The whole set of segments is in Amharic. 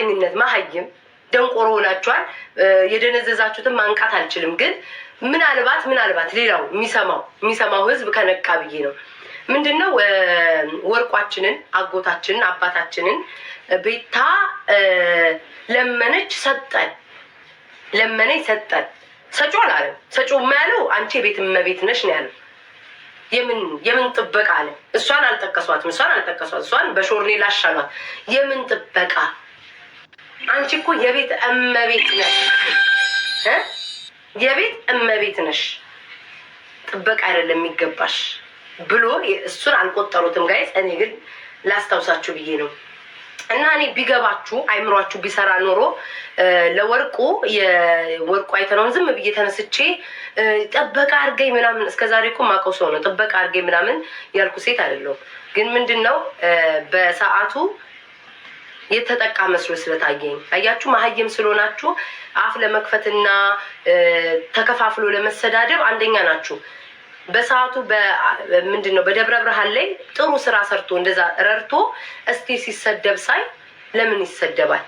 በእርግጠኝነት መሀይም ደንቆሮ ሆናችኋል። የደነዘዛችሁትን ማንቃት አልችልም፣ ግን ምናልባት ሌላው የሚሰማው ህዝብ ከነቃ ብዬ ነው። ምንድነው ወርቋችንን፣ አጎታችንን፣ አባታችንን ቤታ ለመነች ሰጠን። ሰጪው አላለም። ሰጪው ያለው አንቺ የቤት እመቤት ነሽ ነው ያለው። የምን ጥበቃ አለ? እሷን አልጠቀሷትም። እሷን በሾርኔ ላሻሏት። የምን ጥበቃ? አንቺ እኮ የቤት እመቤት ነሽ፣ የቤት እመቤት ነሽ። ጥበቃ አይደለም የሚገባሽ ብሎ እሱን አልቆጠሩትም ጋይስ። እኔ ግን ላስታውሳችሁ ብዬ ነው። እና እኔ ቢገባችሁ አይምሯችሁ ቢሰራ ኖሮ ለወርቁ የወርቁ አይተነውን ዝም ብዬ ተነስቼ ጥበቃ አድርገኝ ምናምን፣ እስከዛሬ እኮ ማውቀው ሰው ነው ጥበቃ አድርገኝ ምናምን ያልኩ ሴት አይደለሁም። ግን ምንድነው በሰዓቱ የተጠቃ መስሎ ስለታየኝ፣ አያችሁ መሀይም ስለሆናችሁ አፍ ለመክፈትና ተከፋፍሎ ለመሰዳደብ አንደኛ ናችሁ። በሰዓቱ ምንድነው በደብረ ብርሃን ላይ ጥሩ ስራ ሰርቶ እንደዛ ረድቶ እስቲ ሲሰደብ ሳይ ለምን ይሰደባል?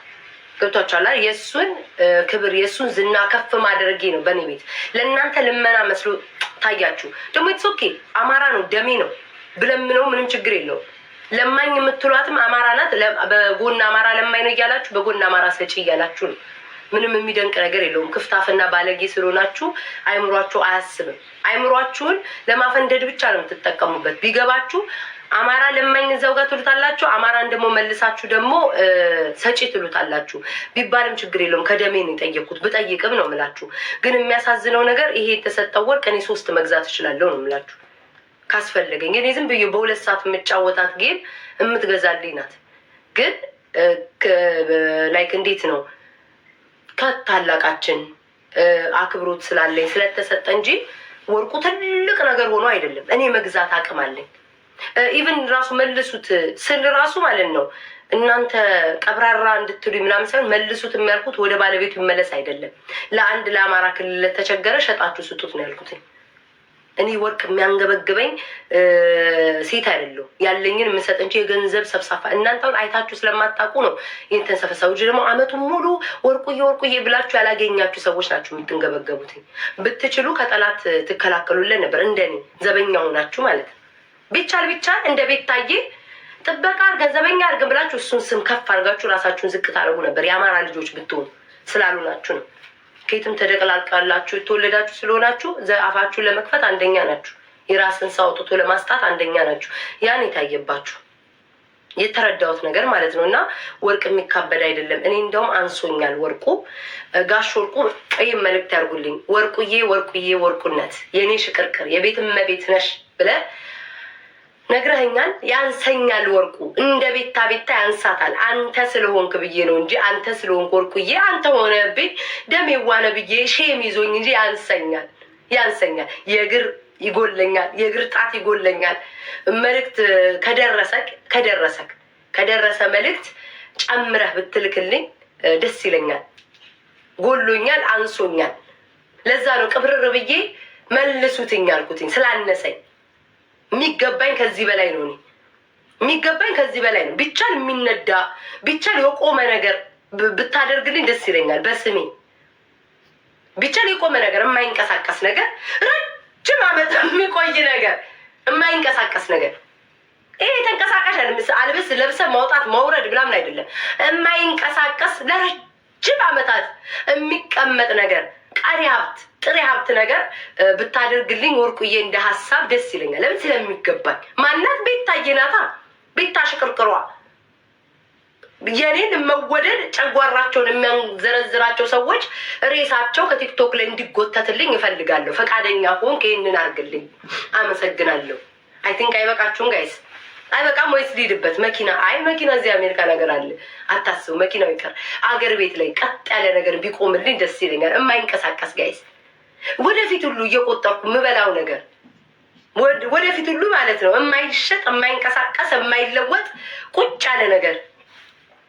ገብቷችኋል? የሱን ክብር የሱን ዝና ከፍ ማድረጌ ነው በእኔ ቤት። ለእናንተ ልመና መስሎ ታያችሁ። ደግሞ ኦኬ አማራ ነው ደሜ ነው ብለምነው ምንም ችግር የለውም። ለማኝ የምትሏትም አማራ ናት። በጎን አማራ ለማኝ ነው እያላችሁ በጎን አማራ ሰጪ እያላችሁ ነው። ምንም የሚደንቅ ነገር የለውም። ክፍታፍና ባለጌ ስለሆናችሁ አይምሯችሁ አያስብም። አይምሯችሁን ለማፈንደድ ብቻ ነው የምትጠቀሙበት። ቢገባችሁ አማራ ለማኝ እዛው ጋር ትሉታላችሁ፣ አማራን ደግሞ መልሳችሁ ደግሞ ሰጪ ትሉታላችሁ። ቢባልም ችግር የለውም። ከደሜ ነው የጠየቅኩት፣ ብጠይቅም ነው የምላችሁ። ግን የሚያሳዝነው ነገር ይሄ የተሰጠው ወርቅ እኔ 3 መግዛት እችላለሁ ነው የምላችሁ ካስፈለገኝ። እኔ ዝም ብዬ በ2 ሰዓት የምጫወታት ጌም የምትገዛልኝ ናት። ግን ላይክ እንዴት ነው ከታላቃችን አክብሮት ስላለኝ ስለተሰጠ እንጂ ወርቁ ትልቅ ነገር ሆኖ አይደለም። እኔ መግዛት አቅም አለኝ። ኢቭን ራሱ መልሱት ስል ራሱ ማለት ነው እናንተ ቀብራራ እንድትሉ ምናምን ሳይሆን መልሱት የሚያልኩት ወደ ባለቤቱ ይመለስ አይደለም። ለአንድ ለአማራ ክልል ለተቸገረ ሸጣችሁ ስጡት ነው ያልኩት። እኔ ወርቅ የሚያንገበግበኝ ሴት አይደለሁም። ያለኝን የምሰጥ እንጂ የገንዘብ ሰብሳፋ እናንተውን አይታችሁ ስለማታውቁ ነው። የተንሰፈሰው እንጂ ደግሞ አመቱን ሙሉ ወርቁዬ ብላችሁ ያላገኛችሁ ሰዎች ናችሁ የምትንገበገቡት። ብትችሉ ከጠላት ትከላከሉልን ነበር። እንደኔ ዘበኛ ሆናችሁ ማለት ነው። ቢቻል እንደ ቤታዬ ጥበቃ አድርገን ዘበኛ አድርገን ብላችሁ እሱን ስም ከፍ አድርጋችሁ ራሳችሁን ዝቅ ታደርጉ ነበር። የአማራ ልጆች ብትሆኑ ስላሉ ናችሁ ነው። ከየትም ተደቅላልቃላችሁ የተወለዳችሁ ስለሆናችሁ አፋችሁን ለመክፈት አንደኛ ናችሁ። የራስን ሰው አውጥቶ ለማስጣት አንደኛ ናችሁ። ያን የታየባችሁ የተረዳሁት ነገር ማለት ነው። እና ወርቅ የሚካበድ አይደለም። እኔ እንደውም አንሶኛል ወርቁ። ጋሽ ወርቁ ቀይ መልእክት ያርጉልኝ። ወርቁዬ ወርቁነት የኔ ሽቅርቅር የቤት እመቤት ነሽ ብለህ ነግረኸኛል። ያንሰኛል ወርቁ እንደ ቤታ ያንሳታል። አንተ ስለሆንክ ብዬ ነው እንጂ አንተ ስለሆንክ ወርቁዬ አንተ ሆነብኝ ደም የዋነ ብዬ ሼም ይዞኝ እንጂ ያንሰኛል። የእግር ይጎለኛል፣ የእግር ጣት ይጎለኛል። መልእክት ከደረሰ መልእክት ጨምረህ ብትልክልኝ ደስ ይለኛል። ጎሎኛል፣ አንሶኛል። ለዛ ነው ቅብርር ብዬ መልሱትኝ አልኩትኝ ስላነሰኝ። የሚገባኝ ከዚህ በላይ ነው። የሚገባኝ ከዚህ በላይ ነው። ቢቻል የሚነዳ ቢቻል የቆመ ነገር ብታደርግልኝ ደስ ይለኛል። በስሜ ቢቻል የቆመ ነገር፣ የማይንቀሳቀስ ነገር፣ ረጅም ዓመት የሚቆይ ነገር፣ የማይንቀሳቀስ ነገር። ይሄ ተንቀሳቃሽ አልብስ ለብሰ ማውጣት ማውረድ ምናምን አይደለም። የማይንቀሳቀስ ለረጅም ዓመታት የሚቀመጥ ነገር፣ ቀሪ ሀብት ጥሬ ሀብት ነገር ብታደርግልኝ ወርቁዬ እንደ ሀሳብ ደስ ይለኛል። ለምን? ስለሚገባኝ። ማናት? ቤታዬ ናታ። ቤታ ሽቅርቅሯ የኔን መወደድ ጨጓራቸውን የሚያንዘረዝራቸው ሰዎች ሬሳቸው ከቲክቶክ ላይ እንዲጎተትልኝ እፈልጋለሁ። ፈቃደኛ ሆንክ ይህንን አድርግልኝ። አመሰግናለሁ። አይ ቲንክ አይበቃችሁም ጋይስ? አይበቃም ወይስ ልሂድበት? መኪና መኪና እዚህ አሜሪካ ነገር አለ አታስቡ። መኪናው ይቀር አገር ቤት ላይ ቀጥ ያለ ነገር ቢቆምልኝ ደስ ይለኛል። የማይንቀሳቀስ ጋይስ ወደፊት ሁሉ እየቆጠርኩ የምበላው ነገር ወደፊት ሁሉ ማለት ነው የማይሸጥ የማይንቀሳቀስ የማይለወጥ ቁጭ ያለ ነገር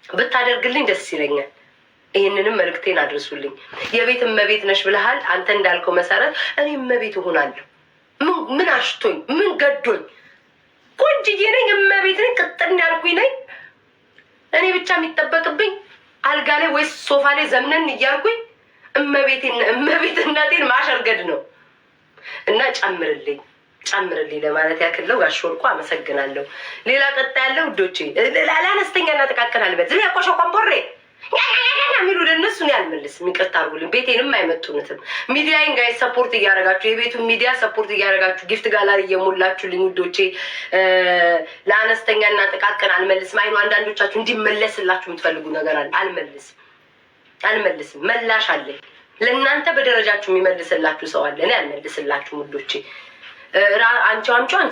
ብታደርግልኝ ደስ ይለኛል። ይህንንም መልእክቴን አድርሱልኝ። የቤት እመቤት ነሽ ብለሃል አንተ እንዳልከው መሰረት እኔ እመቤት እሆናለሁ። ምን አሽቶኝ ምን ገዶኝ? ቆንጅዬ ነኝ፣ እመቤት ነኝ፣ ቅጥን ያልኩኝ ነኝ። እኔ ብቻ የሚጠበቅብኝ አልጋ ላይ ወይስ ሶፋ ላይ ዘምነን እያልኩኝ እመቤትነቴን ማሸርገድ ነው። እና ጨምርልኝ ለማለት ያክለው ጋሽ ወርቁ አመሰግናለሁ። ሌላ ቀጣ ያለው ውዶቼ ለአነስተኛና ጥቃቅን አልበት ዝም ያቆሸ ቆምቦሬ ሚሉ ለነሱ ነው ያልመልስም። ይቅርታ አድርጉልኝ። ቤቴንም አይመጡንትም። ሚዲያዬን ጋር ሰፖርት እያደረጋችሁ የቤቱን ሚዲያ ሰፖርት እያደረጋችሁ ጊፍት ጋላሪ እየሞላችሁልኝ ውዶቼ ለአነስተኛና ጥቃቅን አልመልስም። አይኑ አንዳንዶቻችሁ እንዲመለስላችሁ የምትፈልጉ ነገር አለ። አልመልስም። መላሽ አለኝ ለእናንተ በደረጃችሁ የሚመልስላችሁ ሰው አለ። እኔ አልመልስላችሁም ውዶቼ። አንቺ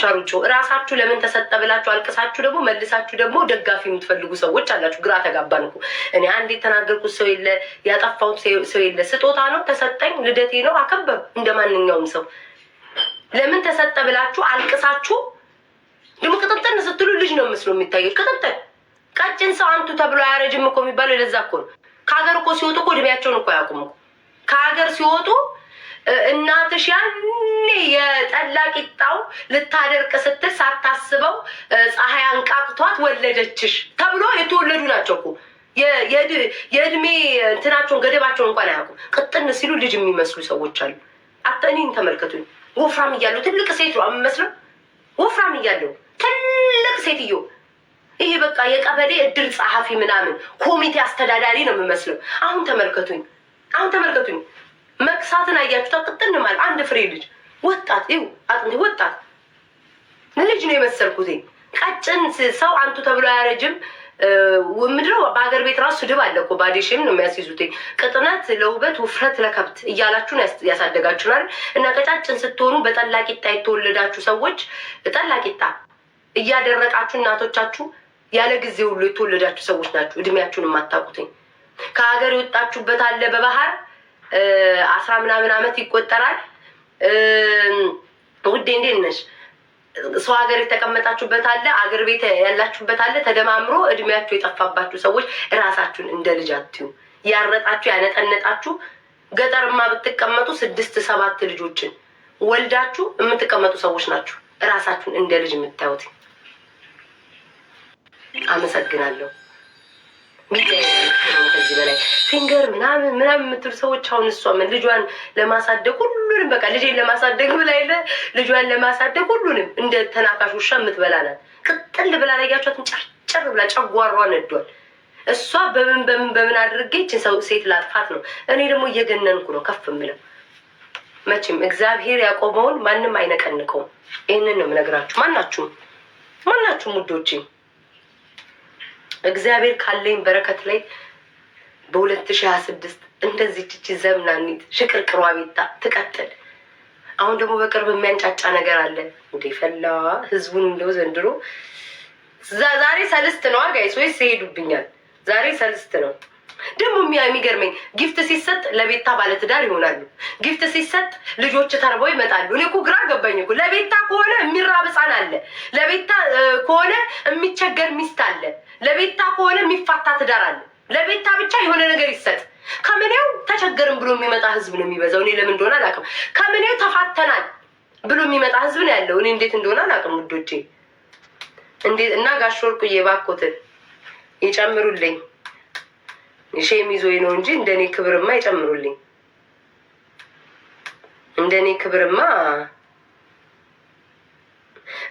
አሩጮ እራሳችሁ ለምን ተሰጠ ብላችሁ አልቅሳችሁ ደግሞ መልሳችሁ ደግሞ ደጋፊ የምትፈልጉ ሰዎች አላችሁ። ግራ ተጋባን እኮ። እኔ አንድ የተናገርኩት ሰው የለ፣ ያጠፋሁት ሰው የለ። ስጦታ ነው ተሰጠኝ፣ ልደቴ ነው አከበር እንደ ማንኛውም ሰው። ለምን ተሰጠ ብላችሁ አልቅሳችሁ ደግሞ ቅጥንጥን ስትሉ ልጅ ነው መስሎ የሚታየው። ቅጥንጥን ቀጭን ሰው አንቱ ተብሎ አያረጅም እኮ የሚባለው ለዛ እኮ ነው። ከሀገር እኮ ሲወጡ እኮ እድሜያቸውን እኮ አያውቁም እኮ። ከሀገር ሲወጡ እናትሽ ያኔ የጠላ ቂጣው ልታደርቅ ስትል ሳታስበው ፀሐይ አንቃቅቷት ወለደችሽ ተብሎ የተወለዱ ናቸው እኮ። የእድሜ እንትናቸውን ገደባቸውን እንኳን አያውቁም። ቅጥን ሲሉ ልጅ የሚመስሉ ሰዎች አሉ። እኔን ተመልከቱኝ። ወፍራም እያለሁ ትልቅ ሴት ነው የምመስለው። ወፍራም እያለሁ ትልቅ ሴትዮ፣ ይሄ በቃ የቀበሌ እድር ጸሐፊ ምናምን ኮሚቴ አስተዳዳሪ ነው የምመስለው። አሁን ተመልከቱኝ። መክሳትን አያችሁታ? ቅጥን ማለት አንድ ፍሬ ልጅ ወጣት ወጣት ልጅ ነው የመሰልኩት። ቀጭን ሰው አንቱ ተብሎ አያረጅም። ምንድነው በሀገር ቤት ራሱ ስድብ አለ እኮ። ባዴሽም ነው የሚያስይዙት። ቅጥነት ለውበት ውፍረት ለከብት እያላችሁን ያሳደጋችሁናል። እና ቀጫጭን ስትሆኑ በጠላ ቂጣ የተወለዳችሁ ሰዎች ጠላ ቂጣ እያደረቃችሁ እናቶቻችሁ ያለ ጊዜ ሁሉ የተወለዳችሁ ሰዎች ናችሁ። እድሜያችሁን የማታውቁትኝ ከሀገር የወጣችሁበት አለ በባህር 10 ምናምን ዓመት ይቆጠራል። ውዴ እንዴት ነሽ? ሰው ሀገር የተቀመጣችሁበት አለ፣ አገር ቤት ያላችሁበት አለ። ተደማምሮ እድሜያችሁ የጠፋባችሁ ሰዎች እራሳችሁን እንደ ልጅ አትዩ። ያረጣችሁ ያነጠነጣችሁ ገጠርማ ብትቀመጡ 6-7 ልጆችን ወልዳችሁ የምትቀመጡ ሰዎች ናችሁ። እራሳችሁን እንደ ልጅ የምታዩት። አመሰግናለሁ። ከዚህ በላይ ፊንገር ምናምን የምትሉ ሰዎች አሁን እሷ ምን ልጇን ለማሳደግ ሁሉንም በቃ ልጄን ለማሳደግ ብላ የለ ልጇን ለማሳደግ ሁሉንም እንደ ተናካሽ ውሻ የምትበላ ናት። ቅጥል ብላ ላያቸዋትን ጨርጨር ብላ ጨጓሯ ነዷል። እሷ በምን አድርጌ ይህችን ሰው ሴት ላጥፋት ነው። እኔ ደግሞ እየገነንኩ ነው ከፍ የምለው። መቼም እግዚአብሔር ያቆመውን ማንም አይነቀንቀውም። ይህንን ነው የምነግራችሁ። ማናችሁም ውዶቼ እግዚአብሔር ካለኝ በረከት ላይ በ2026 እንደዚህ ቺቺ ዘምናኒት ሽቅርቅሯ ቤታ ትቀጥል። አሁን ደግሞ በቅርብ የሚያንጫጫ ነገር አለ። እንዴ ፈላ ህዝቡን እንደው ዘንድሮ ዛሬ ሰልስት ነው ጋይስ ወይስ ይሄዱብኛል? ዛሬ ሰልስት ነው። ደግሞ የሚገርመኝ ጊፍት ሲሰጥ ለቤታ ባለትዳር ይሆናሉ። ጊፍት ሲሰጥ ልጆች ተርበው ይመጣሉ። እኔ እኮ ግራ ገባኝ እኮ። ለቤታ ከሆነ የሚራብ ህፃን አለ፣ ለቤታ ከሆነ የሚቸገር ሚስት አለ፣ ለቤታ ከሆነ የሚፋታ ትዳር አለ። ለቤታ ብቻ የሆነ ነገር ይሰጥ። ከምኔው ተቸገርን ብሎ የሚመጣ ህዝብ ነው የሚበዛው። እኔ ለምን እንደሆነ አላውቅም። ከምኔው ተፋተናል ብሎ የሚመጣ ህዝብ ነው ያለው። እኔ እንዴት እንደሆነ አላውቅም ውዶቼ። እንዴት እና ጋሽ ወርቁዬ እባክዎትን ይጨምሩልኝ። ሼም ይዞኝ ነው እንጂ እንደኔ ክብርማ ይጨምሩልኝ። እንደኔ ክብርማ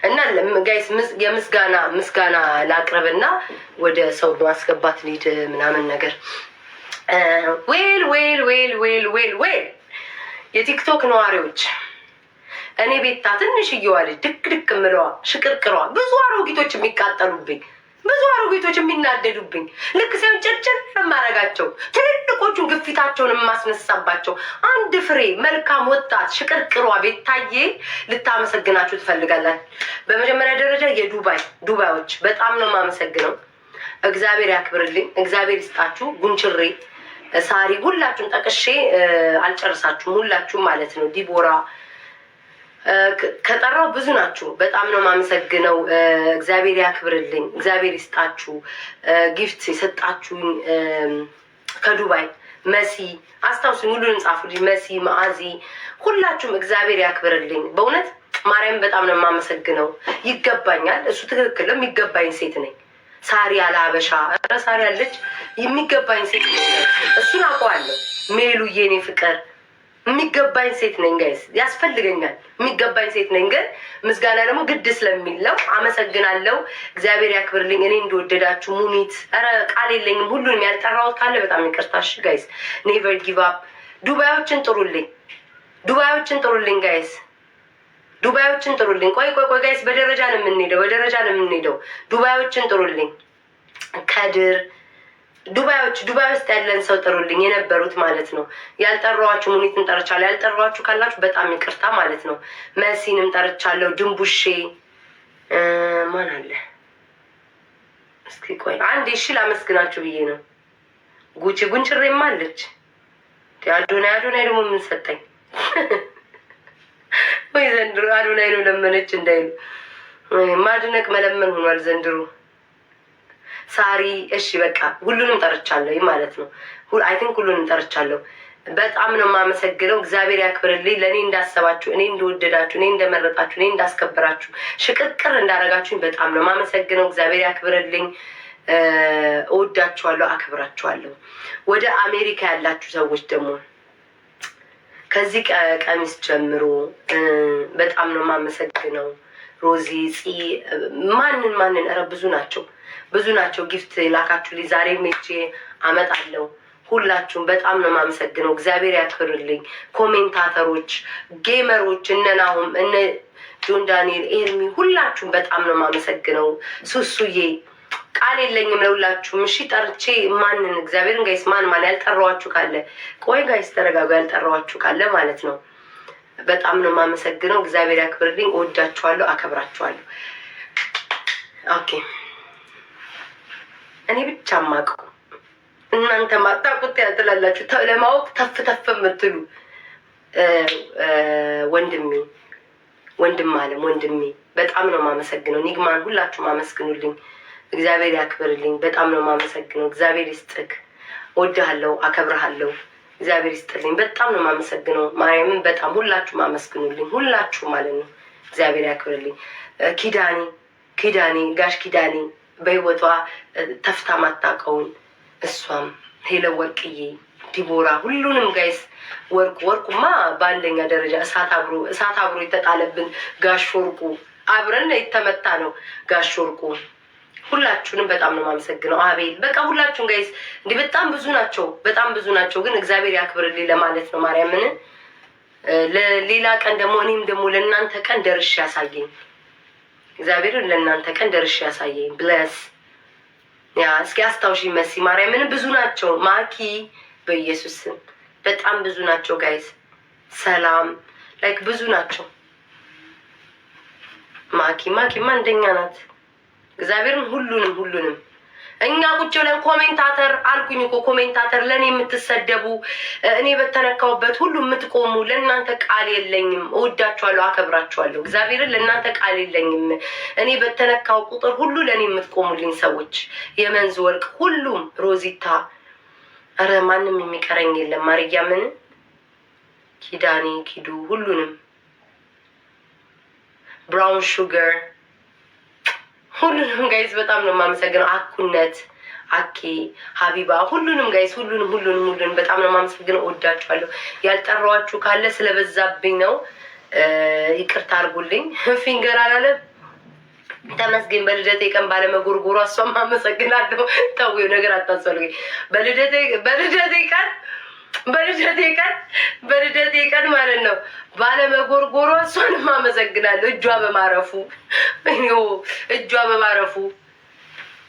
እና ጋይስ ምስጋና ላቅርብና ወደ ሰው ማስገባት ሊድ ምናምን ነገር ዌል የቲክቶክ ነዋሪዎች እኔ ቤታ ትንሽዬዋ ልጅ ድክ ምለዋ ሽቅርቅሯ ብዙ አሮጊቶች የሚቃጠሉብኝ ብዙ አሮጊቶች የሚናደዱብኝ ልክ ሲሆን ጭርጭር የማረጋቸው ትልልቆቹን ግፊታቸውን የማስነሳባቸው አንድ ፍሬ መልካም ወጣት ሽቅርቅሯ ቤታዬ ልታመሰግናችሁ ትፈልጋላችሁ። በመጀመሪያ ደረጃ ዱባዮች በጣም ነው የማመሰግነው። እግዚአብሔር ያክብርልኝ፣ እግዚአብሔር ይስጣችሁ። ጉንችሬ ሳሪ ሁላችሁም ጠቅሼ አልጨርሳችሁም፣ ሁላችሁም ማለት ነው። ዲቦራ ከጠራው ብዙ ናችሁ። በጣም ነው የማመሰግነው። እግዚአብሔር ያክብርልኝ፣ እግዚአብሔር ይስጣችሁ። ጊፍት የሰጣችሁኝ ከዱባይ መሲ አስታውሱኝ፣ ሁሉንም ጻፉልኝ። መሲ ማአዚ፣ ሁላችሁም እግዚአብሔር ያክብርልኝ። በእውነት ማርያም በጣም ነው የማመሰግነው። ይገባኛል፣ እሱ ትክክልም ይገባኝ ሴት ነኝ። ሳሪ አላበሻ ሳሪ አለች የሚገባኝ ሴት ነኝ። እሱን አውቀዋለሁ። ሜሉዬ የኔ ፍቅር የሚገባኝ ሴት ነኝ ጋይስ፣ ያስፈልገኛል። የሚገባኝ ሴት ነኝ። ግን ምስጋና ደግሞ ግድ ስለሚለው አመሰግናለሁ። እግዚአብሔር ያክብርልኝ። እኔ እንደወደዳችሁ ሙኒት፣ ኧረ ቃል የለኝም። ሁሉንም ያልጠራሁት ካለ በጣም ይቅርታሽ ጋይስ። ኔቨር ጊቭ አፕ። ዱባዮችን ጥሩልኝ፣ ዱባዮችን ጥሩልኝ ጋይስ፣ ዱባዮችን ጥሩልኝ። ቆይ ጋይስ፣ በደረጃ ነው የምንሄደው፣ በደረጃ ነው የምንሄደው። ዱባዮችን ጥሩልኝ። ከድር ዱባዮች፣ ዱባይ ውስጥ ያለን ሰው ጥሩልኝ፣ የነበሩት ማለት ነው። ያልጠራኋችሁ ሙኒትን ጠርቻለሁ። ያልጠራኋችሁ ካላችሁ በጣም ይቅርታ ማለት ነው። መሲንም ጠርቻለሁ። ድንቡሼ ማን አለ እስኪ ቆይ አንዴ እሺ ላመስግናችሁ ብዬ ነው። ጉቺ ጉንጭሬም አለች። አዶናይ ደግሞ ምን ሰጠኝ ወይ ዘንድሮ አዶናይ ነው ለመነች እንዳይሉ ማድነቅ መለመን ሆኗል ዘንድሮ። ሳሪ እሺ በቃ ሁሉንም ጠርቻለሁ ማለት ነው። አይ ቲንክ ሁሉንም ጠርቻለሁ። በጣም ነው የማመሰግነው። እግዚአብሔር ያክብርልኝ። ለእኔ እንዳሰባችሁ፣ እኔ እንደወደዳችሁ፣ እኔ እንደመረጣችሁ፣ እኔ እንዳስከበራችሁ፣ ሽቅርቅር እንዳረጋችሁኝ በጣም ነው የማመሰግነው። እግዚአብሔር ያክብርልኝ። እወዳችኋለሁ፣ አክብራችኋለሁ። ወደ አሜሪካ ያላችሁ ሰዎች ደግሞ ከዚህ ቀሚስ ጀምሮ በጣም ነው የማመሰግነው። ሮዚ ማንን ኧረ ብዙ ናቸው ጊፍት ላካችሁልኝ። ዛሬ ሜቼ አመጣለሁ። ሁላችሁም በጣም ነው የማመሰግነው። እግዚአብሔር ያክብርልኝ። ኮሜንታተሮች፣ ጌመሮች፣ እነናሁም እነ ጆን ዳንኤል፣ ኤርሚ ሁላችሁም በጣም ነው የማመሰግነው። ሱሱዬ ቃል የለኝም ለሁላችሁም። እሺ ጠርቼ ማንን እግዚአብሔርን ጋይስ ማን ያልጠራዋችሁ ካለ ቆይ ጋይስ ተረጋጉ። ያልጠራዋችሁ ካለ ማለት ነው በጣም ነው የማመሰግነው። እግዚአብሔር ያክብርልኝ። እወዳችኋለሁ፣ አከብራችኋለሁ። ኦኬ እኔ ብቻ ማቀው እናንተ ማጣቁት ያልተላላችሁ ለማወቅ ተፍ የምትሉ ወንድሜ በጣም ነው የማመሰግነው። ኒግማን ሁላችሁም አመስግኑልኝ። እግዚአብሔር ያክብርልኝ። በጣም ነው የማመሰግነው። እግዚአብሔር ይስጥክ። እወድሃለሁ፣ አከብርሃለሁ። እግዚአብሔር ይስጥልኝ። በጣም ነው የማመሰግነው። ማርያምን በጣም ሁላችሁም አመስግኑልኝ። ሁላችሁ ማለት ነው። እግዚአብሔር ያክብርልኝ። ኪዳኔ ጋሽ ኪዳኔ በህይወቷ ተፍታ ማታውቀውን እሷም ሄለ ወርቅዬ፣ ዲቦራ ሁሉንም ጋይስ ወርቁማ በአንደኛ ደረጃ እሳት አብሮ የተጣለብን ጋሽ ወርቁ አብረን የተመታ ነው ጋሽ ወርቁ። ሁላችሁንም በጣም ነው የማመሰግነው። አቤል በቃ ሁላችሁም ጋይስ እንዲህ በጣም ብዙ ናቸው። ግን እግዚአብሔር ያክብርልኝ ለማለት ነው። ማርያምን ለሌላ ቀን ደግሞ እኔም ደግሞ ለእናንተ ቀን ደርሼ ያሳየኝ እግዚአብሔርን ለእናንተ ቀን ደርሼ ያሳየኝ። ብለስ ያ እስኪ አስታውሺ መሲ ማርያምን ብዙ ናቸው። ማኪ በኢየሱስ በጣም ብዙ ናቸው ጋይስ። ሰላም ላይክ ብዙ ናቸው። ማኪማ እንደኛ ናት። እግዚአብሔርን ሁሉንም እኛ ቁጭ ብለን ኮሜንታተር አልኩኝ እኮ ኮሜንታተር ለእኔ የምትሰደቡ እኔ በተነካውበት ሁሉ የምትቆሙ ለእናንተ ቃል የለኝም። እወዳችኋለሁ፣ አከብራችኋለሁ። እግዚአብሔርን ለእናንተ ቃል የለኝም። እኔ በተነካው ቁጥር ሁሉ ለእኔ የምትቆሙልኝ ሰዎች የመንዝ ወርቅ ሁሉም ሮዚታ፣ ኧረ ማንም የሚቀረኝ የለም። ማርያምን ኪዳኔ ኪዱ ሁሉንም ብራውን ሹገር ሁሉንም ጋይስ በጣም ነው የማመሰግነው። አኩነት አኬ ሀቢባ ሁሉንም ጋይስ ሁሉንም በጣም ነው የማመሰግነው። እወዳችኋለሁ። ያልጠራዋችሁ ካለ ስለበዛብኝ ነው፣ ይቅርታ አድርጉልኝ። ፊንገር አላለ ተመስገን በልደቴ ቀን ባለመጎርጎሯ እሷም አመሰግናለሁ። ተውዬው ነገር አታስፈልገኝ። በልደቴ ቀን ማለት ነው ባለመጎርጎሯ እሷንም አመሰግናለሁ። እጇ በማረፉ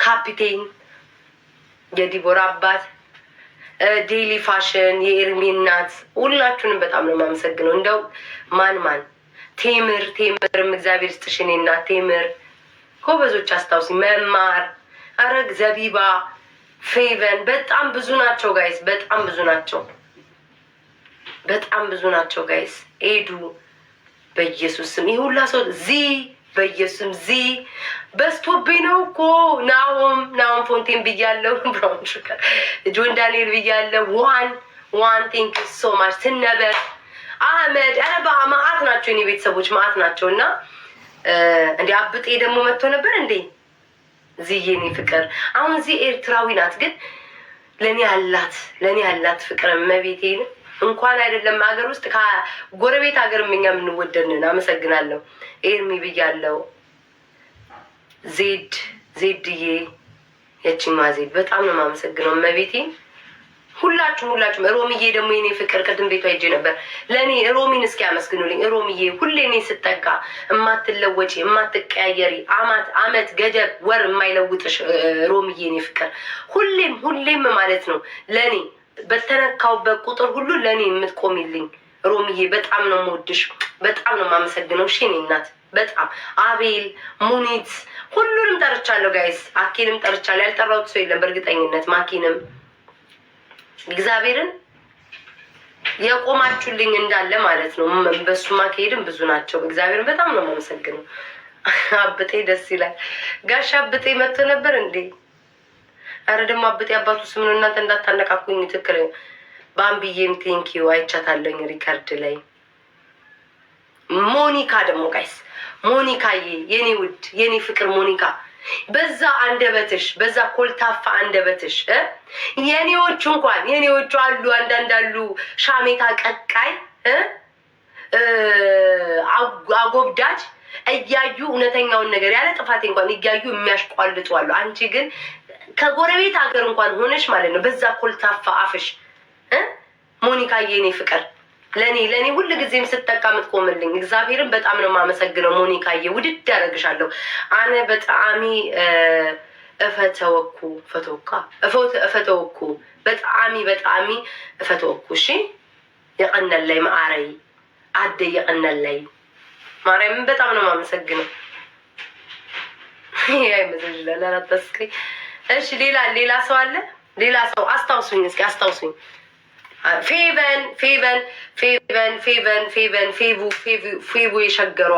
ካፒቴን፣ የዲቦራ አባት፣ ዴሊ ፋሽን፣ የኤርሚ እናት ሁላችሁንም በጣም ነው የማመሰግነው። እንደው ማን ቴምርም እግዚአብሔር ይስጥሽ የኔ እናት ቴምር። ጎበዞች አስታውሲ መማር፣ አረግ ዘቢባ፣ ፌቨን በጣም ብዙ ናቸው ጋይስ። በጣም ብዙ ናቸው ጋይስ። ኤዱ በኢየሱስ ስም ይህ ሁላ ሰው በኢየሱስም በስቶብኝ ነው እኮ። ናሆም ፎንቴን ብያለሁ። ብራውን ሹገር ጆን ዳንኤል ብያለሁ። ዋን ቴንክ ዩ ሶ ማች። ትነበረ አህመድ ማአት ናቸው የኔ ቤተሰቦች ማአት ናቸው። እና እንዲ አብጤ ደግሞ መጥቶ ነበር እንዴ ዝዬኔ ፍቅር አሁን እዚህ ኤርትራዊ ናት፣ ግን ለኔ ያላት ፍቅር መቤቴን እንኳን አይደለም ሀገር ውስጥ ከጎረቤት ሀገር እኛ የምንወደንን። አመሰግናለሁ ኤርሚ ብያለሁ። ዜድዬ የችማ ዜድ በጣም ነው የማመሰግነው መቤቴን። ሁላችሁም ሮሚዬ ደግሞ የኔ ፍቅር ቅድም ቤቷ ሄጄ ነበር። ለእኔ ሮሚን እስኪ ያመስግኑልኝ። ሮሚዬ ሁሌ እኔ ስጠጋ የማትለወጪ የማትቀያየሪ አመት ገደብ ወር የማይለውጥሽ ሮሚዬ የኔ ፍቅር ሁሌም ማለት ነው ለእኔ በተነካውበት ቁጥር ሁሉ ለእኔ የምትቆሚልኝ ሮሚዬ በጣም ነው የምወድሽ፣ በጣም ነው የማመሰግነው። እሺ እኔ እናት በጣም አቤል ሙኒት ሁሉንም ጠርቻለሁ ጋይስ። አኬንም ጠርቻለሁ። ያልጠራሁት ሰው የለም በእርግጠኝነት ማኪንም እግዚአብሔርን የቆማችሁልኝ እንዳለ ማለት ነው። በሱማ ከሄድም ብዙ ናቸው። እግዚአብሔርን በጣም ነው የማመሰግነው። አብጤ ደስ ይላል። ጋሽ አብጤ መጥቶ ነበር እንዴ? አረ ደግሞ አብጤ አባቱ ስም ነው። እናንተ እንዳታነቃቁኝ። ትክክል ባምቢዬም ቴንኪዩ አይቻታለኝ ሪከርድ ላይ። ሞኒካ ደግሞ ጋይስ ሞኒካዬ የኔ ውድ የኔ ፍቅር ሞኒካ በዛ አንደበትሽ በዛ ኮልታፋ አንደበትሽ የኔዎቹ አሉ አንዳንድ አሉ ሻሜታ ቀቃይ አጎብዳጅ እያዩ እውነተኛውን ነገር ያለ ጥፋቴ እንኳን እያዩ የሚያሽቋልጡ አሉ። አንቺ ግን ከጎረቤት ሀገር እንኳን ሆነሽ ማለት ነው በዛ ኮልታፋ አፍሽ ሞኒካዬ የኔ ፍቅር ለኔ ሁሉ ጊዜም ስትጠቃ የምትቆምልኝ እግዚአብሔርን በጣም ነው የማመሰግነው። ሞኒካዬ ውድድ ያደርግሻለሁ። አነ በጣም እፈተወኩ በጣም እፈተወኩ። እሺ የቀነለይ ማአረይ አደ የቀነለይ ማርያምን በጣም ነው የማመሰግነው። ያይ መዘለ ለራተስኪ እሺ ሌላ ሰው አለ? ሌላ ሰው አስታውሱኝ እስኪ አስታውሱኝ። ፌቡ የሸገሯ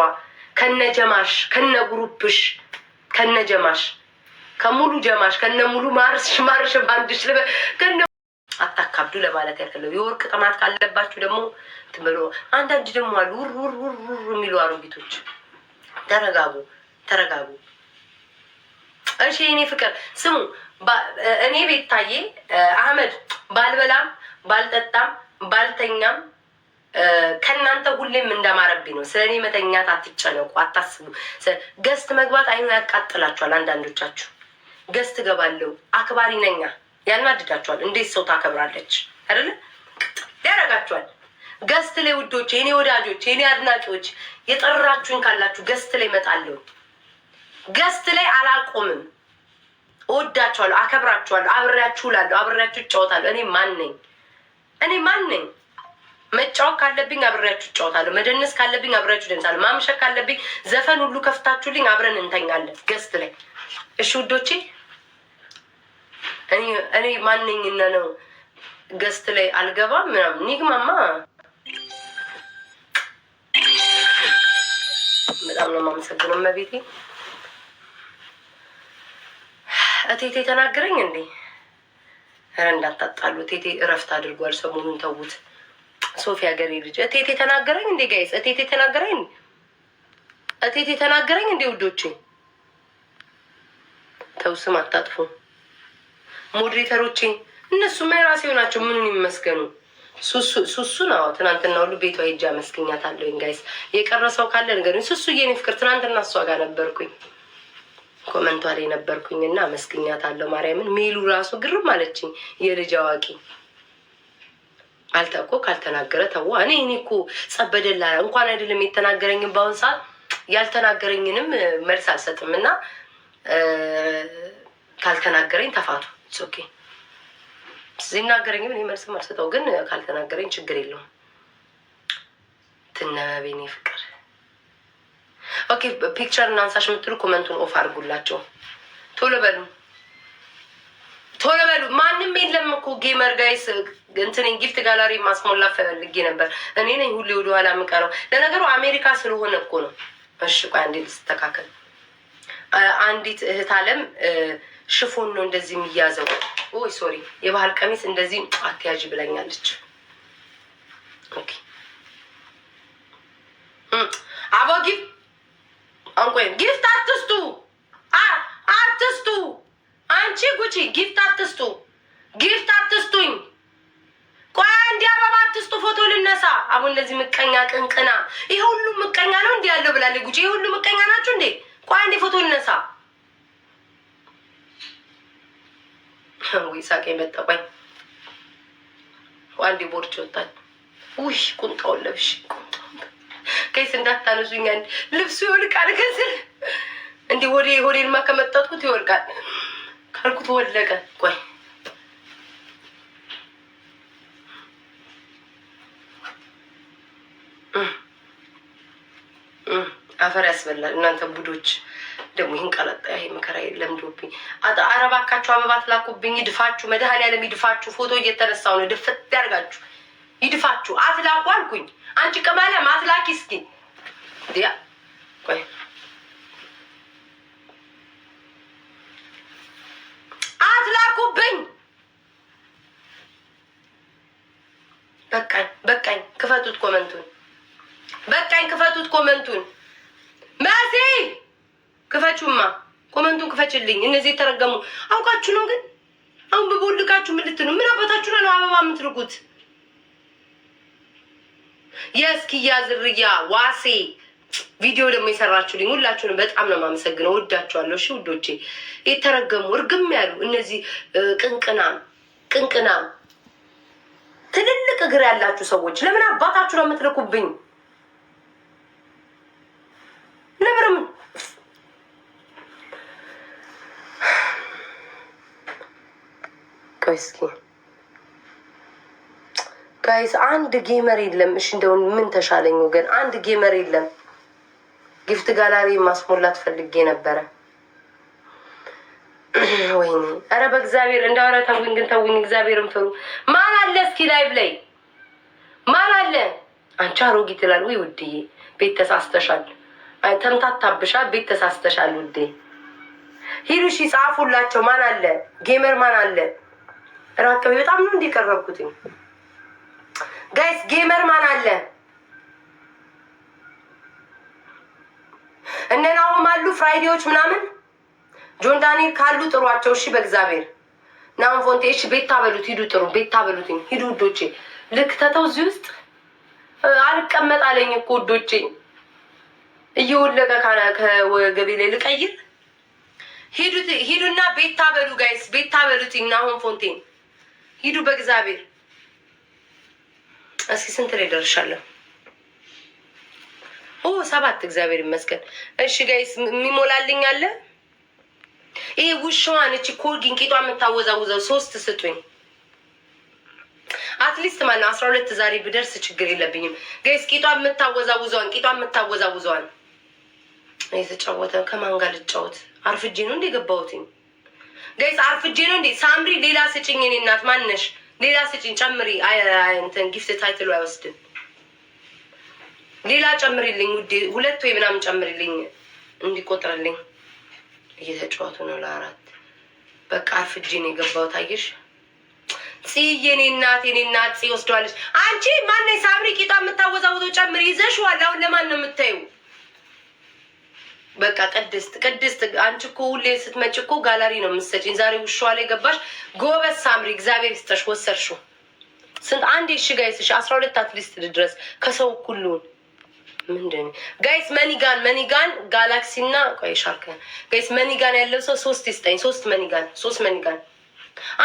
ከነጀማሽ ከነግሩፕሽ ከነጀማሽ ከሙሉ ጀማሽ ከነሙሉ ማርሽ ባንድሽ ከነ አታካብዱ ለማለት ያከለው። የወርቅ ጥማት ካለባችሁ ደግሞ ትምሮ አንዳንድ ደግሞ አሉ ውር የሚሉ አሮጊቶች። ተረጋጉ። እሺ እኔ ፍቅር ስሙ እኔ ቤታዬ አህመድ ባልበላም ባልጠጣም ባልተኛም ከእናንተ ሁሌም እንዳማረብኝ ነው። ስለኔ መተኛት አትጨነቁ፣ አታስቡ። ገስት መግባት አይኑ ያቃጥላችኋል። አንዳንዶቻችሁ ገስት ገባለሁ አክባሪ ነኛ ያናድዳችኋል። እንዴት ሰው ታከብራለች አይደለ? ያረጋችኋል። ገስት ላይ ውዶች፣ የኔ ወዳጆች፣ የኔ አድናቂዎች የጠራችሁን ካላችሁ ገስት ላይ እመጣለሁ። ገስት ላይ አላቆምም። እወዳችኋለሁ፣ አከብራችኋለሁ፣ አብሬያችሁ እላለሁ፣ አብሬያችሁ እጫወታለሁ። እኔ ማን ነኝ? መጫወት ካለብኝ አብሬያችሁ እጫወታለሁ። መደነስ ካለብኝ አብሬያችሁ ደንሳለሁ። ማምሸክ ካለብኝ ዘፈን ሁሉ ከፍታችሁልኝ አብረን እንተኛለን ገስት ላይ። እሺ ውዶቼ፣ እኔ ማን ነኝና ነው ገስት ላይ አልገባም ምናምን? ኒግማማ በጣም ነው የማመሰግነው መቤቴ። እቴቴ ተናገረኝ እንዴ? ኧረ እንዳታጣሉ። እቴቴ እረፍት አድርጓል ሰሞኑን ተውት። ሶፊያ ገሬ ልጅ እቴቴ ተናገረኝ እንዴ? ጋይስ እቴቴ ተናገረኝ እንዴ? ውዶቼ ተው፣ ስም አታጥፉ። ሞዴሬተሮቼ እነሱማ የራሴው ናቸው። ምኑን ይመስገኑ። ሱሱን አዎ ትናንትና ሁሉ ቤቷ ሄጄ አመስግኛታለሁኝ። ጋይስ የቀረሰው ካለ ንገሩኝ። ሱሱ የኔ ፍቅር ትናንትና እሷ ጋር ነበርኩኝ፣ ኮመንቷ ላይ ነበርኩኝ እና አመስግኛታለሁ። ማርያምን ሜሉ ራሱ ግርም አለችኝ። የልጅ አዋቂ አልተቆ ካልተናገረ ተዋ። እኔ እኮ ጸበደላ እንኳን አይደለም የተናገረኝም በአሁን ሰዓት ያልተናገረኝንም መልስ አልሰጥም እና ካልተናገረኝ ተፋቱ። ኦኬ ሲናገረኝም እኔ መልስም አልሰጠው፣ ግን ካልተናገረኝ ችግር የለውም። ትነበቤኔ ፍቅር ኦኬ። ፒክቸር እናንሳሽ የምትሉ ኮመንቱን ኦፍ አድርጉላቸው። ቶሎ በሉ። ማንም የለም እኮ ጌመር ጋይስ። እንትን ጊፍት ጋላሪ ማስሞላ ፈልጌ ነበር። እኔ ነኝ ሁሌ ወደኋላ የምቀረው። ለነገሩ አሜሪካ ስለሆነ እኮ ነው። እሺ ቆይ አንዴ ልስተካከል። አንዲት እህት አለም ሽፎን ነው እንደዚህ የሚያዘው። ኦይ ሶሪ፣ የባህል ቀሚስ እንደዚህ አትያዥ ብለኛለች። ኦኬ አቦ ጊፍት አንቆይ ጊፍት አትስጡ አትስጡ። አንቺ ጉቺ ጊፍት አትስጡ፣ ጊፍት አትስጡኝ። ቆይ እንዲ አበባ አትስጡ፣ ፎቶ ልነሳ። አሁን እነዚህ ምቀኛ ቅንቅና፣ ይሄ ሁሉ ምቀኛ ነው እንዲ ያለው ብላለች ጉቺ። ይሄ ሁሉ ምቀኛ ናችሁ እንዴ? ቆይ እንዲ ፎቶ ልነሳ። ወይ ሳቄ መጣ። ቆይ አንዴ ቦርጭ ወጣች። ውይ ቁንጣውን ለብሽ፣ ቁንጣውን ከይስ እንዳታነሱኝ። አንድ ልብሱ ይወልቃል ከስር እንዴ። ሆዴንማ ከመጣጥኩት ይወልቃል ካልኩት ወለቀ። ቆይ አፈር ያስበላል። እናንተ ቡዶች ደግሞ ይህን ቀለጣ ይሄ መከራ ለምዶብኝ። አረባካችሁ አበባ ትላኩብኝ። ይድፋችሁ፣ መድኃኒዓለም ይድፋችሁ። ፎቶ እየተነሳው ነው። ድፍት ያርጋችሁ፣ ይድፋችሁ። አትላኩ አልኩኝ። አንቺ ቅማላም አትላኪ እስኪ ዲያ ቆይ አትላኩብኝ። በቃኝ። ክፈቱት ኮመንቱን። በቃኝ፣ ክፈቱት ኮመንቱን። መሲ ክፈቹማ፣ ኮመንቱን ክፈችልኝ። እነዚህ የተረገሙ አውቃችሁ ነው። ግን አሁን በቦልካችሁ ምን ልትሉ? ምን አባታችሁ ነው አበባ የምትልኩት? የእስኪያ ዝርያ ዋሴ ቪዲዮ ደግሞ የሰራችሁልኝ ሁላችሁንም በጣም ነው የማመሰግነው። ወዳችኋለሁ። እሺ ውዶቼ፣ የተረገሙ እርግም ያሉ እነዚህ ቅንቅናም ትልልቅ እግር ያላችሁ ሰዎች ለምን አባታችሁ ነው የምትልኩብኝ? ለምንም ቆይ እስኪ ጋይስ አንድ ጌመር የለም። እሺ እንደው ምን ተሻለኝ ወገን? አንድ ጌመር የለም። ጊፍት ጋላሪ ማስሞላት ፈልጌ ነበረ። ወይኔ ኧረ በእግዚአብሔር እንዳወራ ተውኝ፣ ግን ተውኝ። እግዚአብሔርን ፍሩ። ማን አለ እስኪ ላይቭ ላይ ማን አለ? አንቺ አሮጊት ይላል። ወይ ውድዬ ቤት ተሳስተሻል፣ ተምታታብሻል። ቤት ተሳስተሻል ውዴ። ሂዱ እሺ ጻፉላቸው። ማን አለ? ጌመር ማን አለ? ራቀው በጣም ነው እንዲቀረብኩት ጋይስ። ጌመር ማን አለ? እነናውም አሉ ፍራይዴዎች ምናምን ጆን ዳንኤል ካሉ ጥሯቸው። እሺ በእግዚአብሔር ናውን ፎንቴ እሺ ቤት ታበሉት። ሂዱ ጥሩ ቤት ታበሉት። ሂዱ ውዶቼ። ልክ ተተው እዚህ ውስጥ አልቀመጥ አለኝ እኮ ውዶቼ። እየወለቀ ከወገቤ ላይ ልቀይር። ሂዱና ቤት ታበሉ ጋይስ። ቤት ታበሉት። ናውን ፎንቴን ሂዱ በእግዚአብሔር። እስኪ ስንት ላይ ደርሻለሁ? 7 እግዚአብሔር ይመስገን። እሺ ጋይስ የሚሞላልኝ አለ? ይሄ ውሻዋን እቺ ኮርጊን ቂጧ የምታወዛውዘው 3 ስጡኝ አትሊስት ማለት 12 ዛሬ ብደርስ ችግር የለብኝም ጋይስ። ቂጧ የምታወዛውዘዋን የተጫወተ ከማን ጋር ልጫወት? አርፍጄ ነው እንደ ገባሁትኝ ጋይስ። አርፍጄ ነው እንዴ? ሳምሪ ሌላ ስጭኝ። እኔ እናት ማነሽ? ሌላ ስጭኝ ጨምሪ። እንትን ጊፍት ታይትሉ አይወስድም። ሌላ ጨምሪልኝ ውዴ። 2 ወይ ምናምን ጨምሪልኝ እንዲቆጥርልኝ። እየተጫወቱ ነው ለ4 በቃ አርፍጄ ነው የገባሁት። አየሽ ጽዬ እኔ እናት ጽ ወስደዋለች። አንቺ ማነሽ? ሳምሪ ቂጧ የምታወዛውዘው ጨምሪ። ይዘሽዋል። አሁን ለማን ነው የምታየው? በቃ ቅድስት አንቺ እኮ ሁሌ ስትመጪ እኮ ጋላሪ ነው የምትሰጪኝ። ዛሬ ውሻዋ ላይ ገባሽ። ጎበዝ ሳምሪ፣ እግዚአብሔር ይስጠሽ። ወሰርሽው ስንት አንዴ? እሺ ጋይስ፣ እሺ 12 አትሊስት ድረስ ከሰው ሁሉን ምንድን ጋይስ? መኒጋን ጋላክሲ እና ቆይ ሻርክ ጋይስ። መኒጋን ያለው ሰው 3 ይስጠኝ። 3 መኒጋን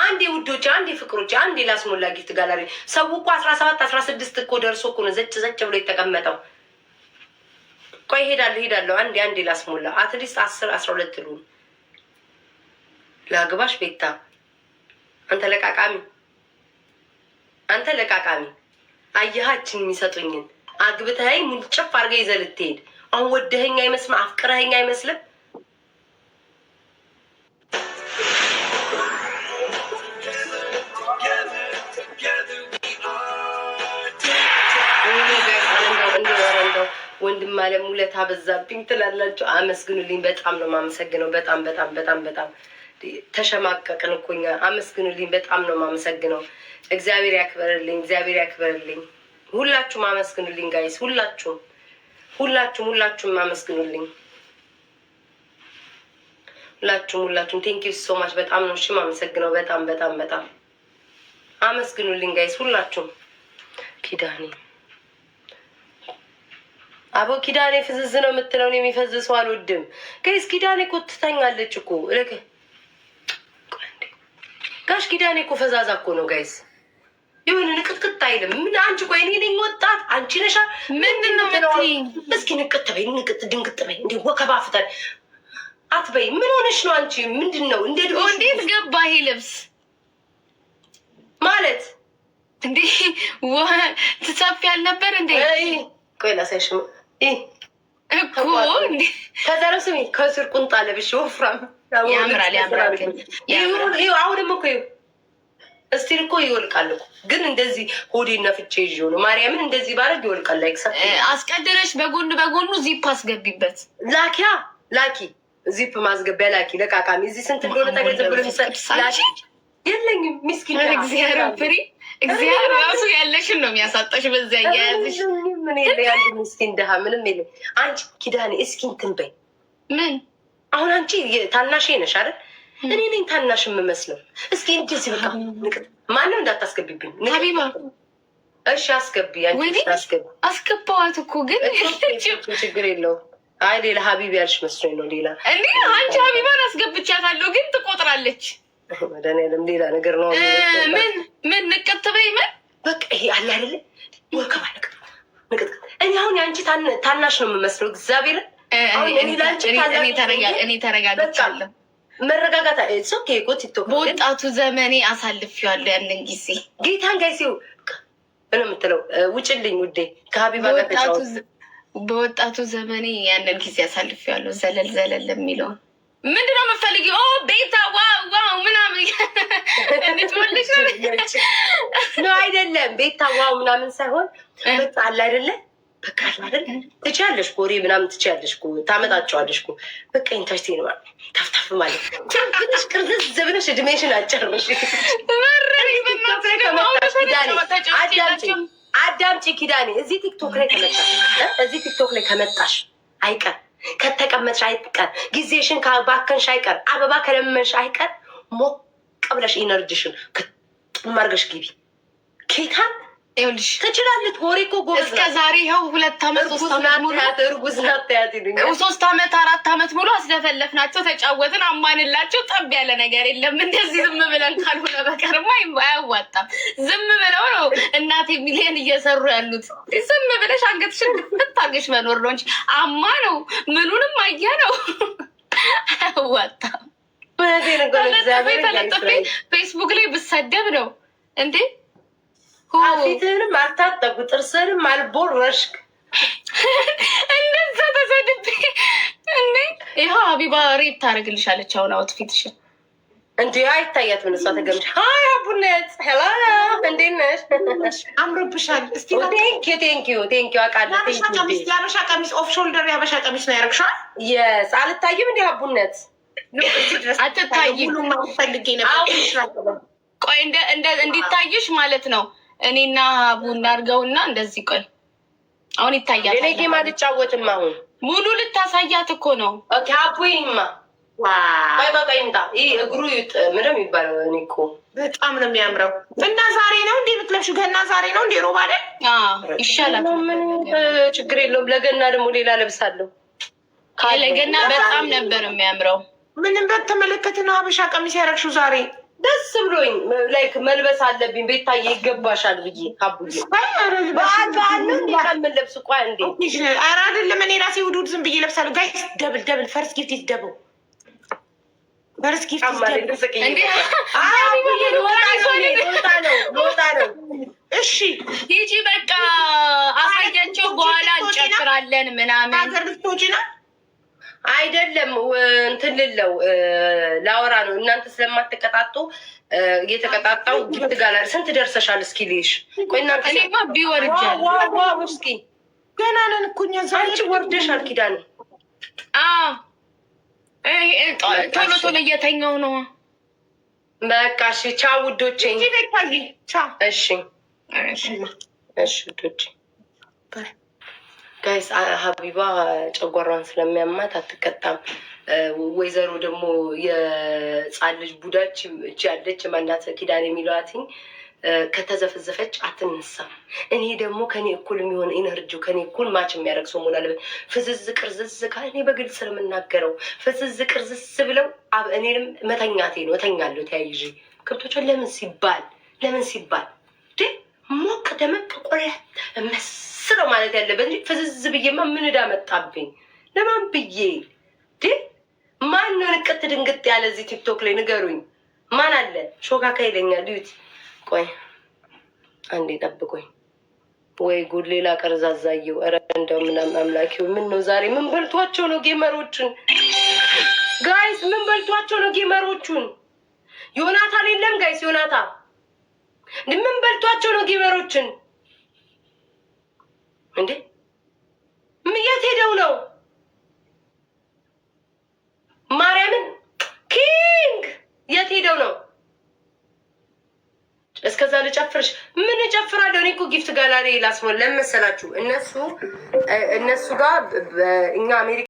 አንዴ ውዶች፣ አንዴ ፍቅሮች፣ አንዴ ላስሞላ ጊፍት ጋላሪ። ሰው እኮ 17 16 እኮ ደርሶ እኮ ነው ዘጭ ብሎ የተቀመጠው። ቆይ ሄዳለሁ። አንዴ ላስሞላ አትሊስት 10 12 ሉ ላግባሽ። ቤታ አንተ ለቃቃሚ አየሃችን የሚሰጡኝን አግብተኸኝ ሙልጭፍ አድርገህ ይዘህ ልትሄድ። አሁን ወደኸኝ አይመስልም? አፍቅረኸኝ አይመስልም? ወንድም አለም ውለታ በዛብኝ ትላላችሁ። አመስግኑልኝ። በጣም ነው የማመሰግነው። በጣም ተሸማቀቅን እኮ እኛ። አመስግኑልኝ። በጣም ነው የማመሰግነው። እግዚአብሔር ያክብርልኝ። ሁላችሁም አመስግኑልኝ ጋይስ። ሁላችሁም አመስግኑልኝ። ሁላችሁም ቴንኪ ሶ ማች በጣም ነው እሺ የማመሰግነው። በጣም አመስግኑልኝ ጋይስ ሁላችሁም። ኪዳኔ አቦ ኪዳኔ ፍዝዝ ነው የምትለውን የሚፈዝ ሰው አልወድም ጋይስ። ኪዳኔ እኮ ትተኛለች እኮ ጋሽ ኪዳኔ እኮ ፈዛዛ እኮ ነው ጋይስ። የሆነ ንቅጥቅጥ አይልም። ምን አንቺ ቆይ እኔ ነኝ ወጣት አንቺ ነሻ ምንድን ነው የምትይኝ? እስኪ ንቅጥ በይ ድንቅጥ በይ እንዲ ወከባ ፍጠን አትበይ። ምን ሆነሽ ነው አንቺ? ምንድን ነው እንደ ድሮ እንዴት ገባ ይሄ ልብስ ማለት እንዴ? ትሰፊ ያልነበር እንዴ? ቆይ ላሳይሽ እኮ እንዴ። ከዛ ነው ስሚ ከስር ቁንጣ ለብሽ ወፍራም ያምራል። አሁንም እኮ እስቲል እኮ ይወልቃል እኮ ግን እንደዚህ ሆዴና ፍቼ ይዤው ነው ማርያምን እንደዚህ ባረግ ይወልቃል። ላይክሳት አስቀድረሽ በጎኑ ዚፕ አስገቢበት። ላኪ ዚፕ ማስገቢያ ላኪ ለቃቃሚ እዚህ ስንት እንደሆነ ተገንዘብ ብሎ ሚሰላኪ የለኝም። ሚስኪን እግዚአብሔር ራሱ ያለሽን ነው የሚያሳጣሽ። በዚያ እያያዝሽ ምን ያለ ሚስኪን ድሃ ምንም የለም። አንቺ ኪዳኔ እስኪ እንትን በይ። ምን አሁን አንቺ ታናሽ ነሽ አይደል? እኔ ነኝ ታናሽ የምመስለው። እስኪ እንደዚህ በቃ ማንም እንዳታስገቢብኝ ሀቢባ። እሺ አስገቢ፣ አስገቢ። አስገባዋት እኮ ግን ችግር የለውም። አይ ሌላ ሀቢብ ያልሽ መስሎኝ ነው። ሌላ እንዴ አንቺ ሀቢባን አስገብቻታለሁ ግን ትቆጥራለች። መድኃኒዓለም ሌላ ነገር ነው። ምን ንቅት በይ። ምን በቃ ይሄ አለ አይደለ ወከባ ንቅጥ። እኔ አሁን የአንቺ ታናሽ ነው የምመስለው። እግዚአብሔር እኔ ተረጋግቻለሁ። መረጋጋት ኦኬ። ቲክቶክ በወጣቱ ዘመኔ አሳልፌዋለሁ ያንን ጊዜ። ጌታን ጋይሴው ነው የምትለው። ውጭልኝ ውዴ ከሀቢባ ጋር ተጫወት። በወጣቱ ዘመኔ ያንን ጊዜ አሳልፌዋለሁ። ዘለል የሚለውን ምንድን ነው የምትፈልጊው? ቤታ ዋው ምናምን እንድትወልሽ ነው አይደለም? ቤታ ዋው ምናምን ሳይሆን በቃ አለ አይደለ? በቃ አለ አይደለ? ትችያለሽ፣ ኮሬ ምናምን ትችያለሽ፣ ታመጣቸዋለሽ። በቃ ኢንተርቴን ታፍታፍ ማለት ትንሽ ቅርዝዝ ብለሽ እድሜሽን አጨርሽ። አዳምጪ ኪዳኔ፣ እዚህ ቲክቶክ ላይ ከመጣሽ አይቀር ከተቀመጥሽ አይቀር ጊዜሽን ባከንሽ አይቀር አበባ ከለመንሽ አይቀር ሞቅ ብለሽ ኢነርጂሽን ማርገሽ ግቢ። ኬታን ይኸውልሽ ትችላለች። ወሬ እኮ ጎበዝ እስከ ዛሬ ይኸው 2 ዓመት 3 ዓመት ሙሉ እርጉዝ ናት ይሉኛል። 3 ዓመት 4 ዓመት ሙሉ አስደፈለፍናቸው፣ ተጫወትን፣ አማንላቸው። ጠብ ያለ ነገር የለም። እንደዚህ ዝም ብለን ካልሆነ በቀርማ አያዋጣም። ዝም ብለው ነው እናቴ ሚሊዮን እየሰሩ ያሉት። ዝም ብለሽ አንገትሽን ድፍት አድርገሽ መኖር ነው እንጂ አማ ነው ምኑንም አያ ነው አያዋጣም። ተለጥፌ ፌስቡክ ላይ ብሰደብ ነው እንዴ? ፊትህንም አልታጠቁ ጥርስህንም አልቦረሽክ እንደዛ ተሰድቤ እንዴ? ይኸው ሀቢባ ሬት ታደርግልሻለች። አሁን አውትፊትሽን እንዲ አይታያት ምን እሷ ተገምሽ። ሀይ አቡነት ሄላ እንዴት ነሽ? አምሮብሻል። እስቲ ቴንኪዩ አውቃለሁ። የሀበሻ ቀሚስ ኦፍ ሾልደር የሀበሻ ቀሚስ ነው ያደረግሽዋል። የስ አልታይም እንዲ አቡነት አትታይም። ፈልጌ ነበር። ቆይ እንዲታይሽ ማለት ነው። እኔና ቡና አድርገውና እንደዚህ ቆይ አሁን ይታያል። እኔ ጌም አልጫወትም። አሁን ሙሉ ልታሳያት እኮ ነው። ኦኬ አቡይማ በቃ ይምጣ። ይህ እግሩ ምንም ይባለው። እኔ እኮ በጣም ነው የሚያምረው። እና ዛሬ ነው እንዴ የምትለብሺው? ገና ዛሬ ነው እንዴ? ሮባ አይደል? ይሻላል። ችግር የለውም። ለገና ደግሞ ሌላ ለብሳለሁ። ለገና በጣም ነበር የሚያምረው። ምንም በተመለከተ ነው ሀበሻ ቀሚስ ያደረግሽው ዛሬ? ደስ ብሎኝ ላይክ መልበስ አለብኝ። ቤታዬ ይገባሻል ብዬ አቡዬ በዓል ምን ለብስ ቋ እንዴ? ኧረ አይደለም። እኔ ራሴ ውዱድ ዝም ብዬ ለብሳለሁ። ጋይስ ደብል ፈርስት ጊፍት ይደቡ ፈርስት ጊፍት እሺ ሂጂ በቃ አሳያቸው። በኋላ እንጨፍራለን ምናምን። ሀገር ልትወጪ ነው አይደለም? እንትን ልለው ላወራ ነው። እናንተ ስለማትቀጣጡ እየተቀጣጣው ግት ጋላ ስንት ደርሰሻል? እስኪ ልይሽ። ቆይ እናንተ እኔማ ቢወርጃል እስኪ ገና ነን እኮ እኛ። ዛሬ ወርደሻል ኪዳኔ? ቶሎ እየተኛው ነው። በቃ እሺ፣ ቻው ውዶቼ። እሺ ውዶቼ። ጋይስ ሀቢባ ጨጓሯን ስለሚያማት አትቀጣም። ወይዘሮ ደግሞ የጻን ልጅ ቡዳች እጅ ያለች ማናት ኪዳን የሚለዋትኝ ከተዘፈዘፈች አትነሳም። እኔ ደግሞ ከኔ እኩል የሚሆን ኢነርጂው ከኔ እኩል ማች የሚያደርግ ሰው መሆን አለበት። ፍዝዝ ቅርዝዝ ካለ እኔ በግልጽ ነው የምናገረው። ፍዝዝ ቅርዝዝ ብለው እኔንም መተኛቴ ነው እተኛለሁ ተያይዤ ከብቶችን ለምን ሲባል ሞቅ ደመቅ ቆሪያ መስለው ማለት ያለበት እንጂ ፍዝዝ ብዬማ ምን ዕዳ መጣብኝ? ለማን ብዬ ማን ነው ንቅት ድንግጥ ያለ እዚህ ቲክቶክ ላይ ንገሩኝ። ማን አለ ሾካካ ይለኛል። ዩት ቆይ አንዴ ጠብቆኝ። ወይ ጉድ ሌላ ቀርዛዛየው። ኧረ እንደው ምናምን አምላኪው ምን ነው ዛሬ ምን በልቷቸው ነው ጌመሮቹን? ጋይስ ምን በልቷቸው ነው ጌመሮቹን? ዮናታን የለም ጋይስ ዮናታ ምን በልቷቸው ነው ጌመሮችን? እንዴ የት ሄደው ነው? ማርያምን ኪንግ የት ሄደው ነው? እስከዛ ልጨፍርሽ ምን እጨፍራለሁ? እኔ እኮ ጊፍት ጋላሪ ላስሞላ ለምን መሰላችሁ? እነሱ ጋር እኛ አሜሪካ